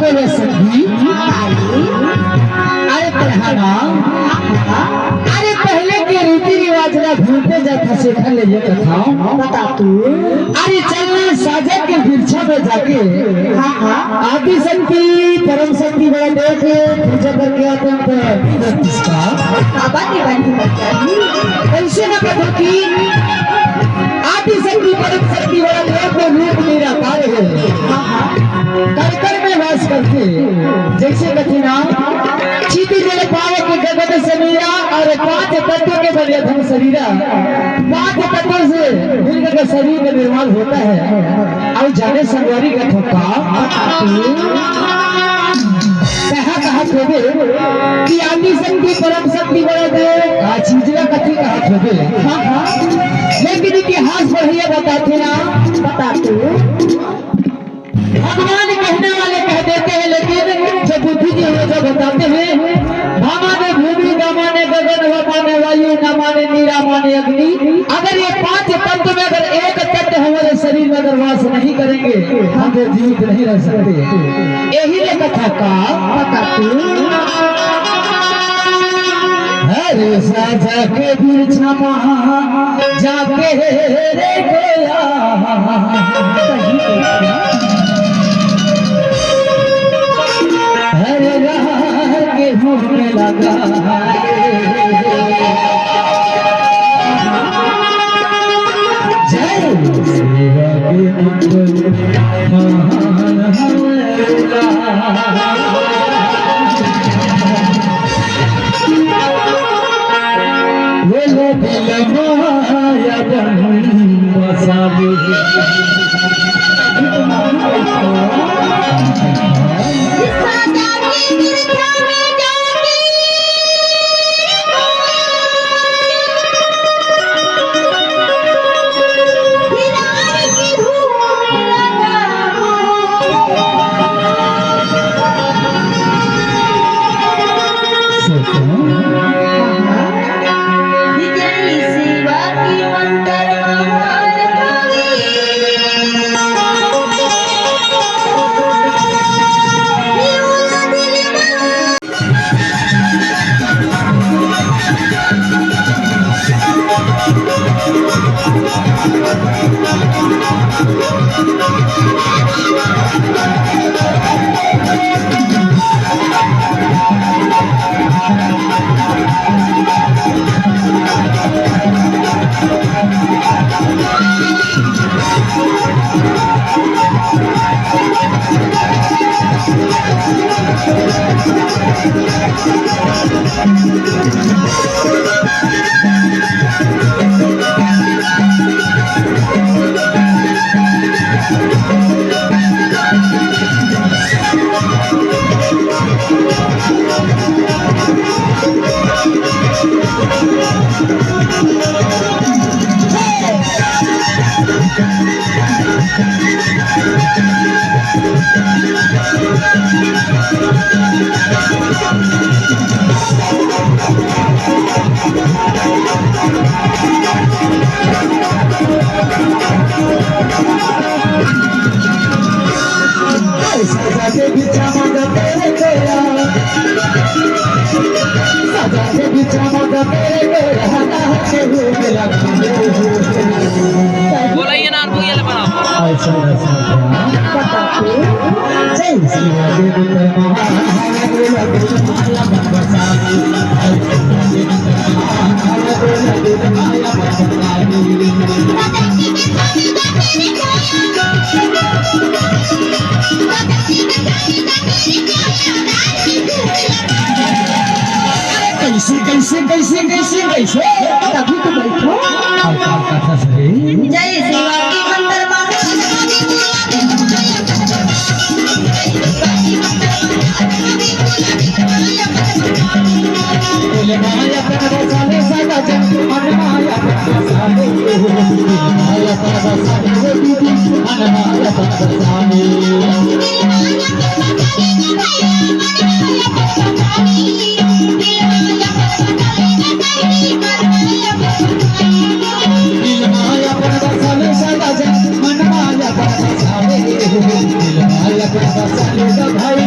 बोले सखी अरे पढ़ाना अरे पहले के रीति रिवाज ना घूमते जाता सीखा ले ये कथा बता तू अरे चलना साजा के वृक्षा में जाके आदि शक्ति परम शक्ति बड़ा देख पूजा करके आते हैं किसका आबादी बनी कैसे ना कथा की आदि शक्ति परम शक्ति बड़ा देख रूप निराकार है कर में वास करते जैसे कथिना चीटी जल पावे के गगन समीरा और 5 तत्व के बने धन शरीरा 5 तत्व से मिलकर के शरीर का निर्माण होता है और जाने संगवारी का ठोका कहा खोबे कि आदि शक्ति परम शक्ति बड़ा दे चीजला कथी कहा खोबे लेकिन इतिहास पढ़िए बताते ना बताते भगवान कहने वाले कह देते हैं लेकिन जो बुद्धि जी है जो बताते हैं भामाने भूमि न माने गगन व माने वायु न माने नीरा माने अग्नि अगर ये 5 तत्व में अगर एक तत्व हमारे शरीर में अगर वास नहीं करेंगे हम तो जीवित नहीं रह सकते यही ने कथा का हरे साजा के बिरछा जाके रे गया हरे के होने लगा जय सेवा के मंगल महान वो दिल माया बन बसावे बोलाइए ना तो ये बना कैसे तभी तो बैठो जय शिवा की मंदिर माया साले साला जन माया साले माया साले दीदी माया साले भाई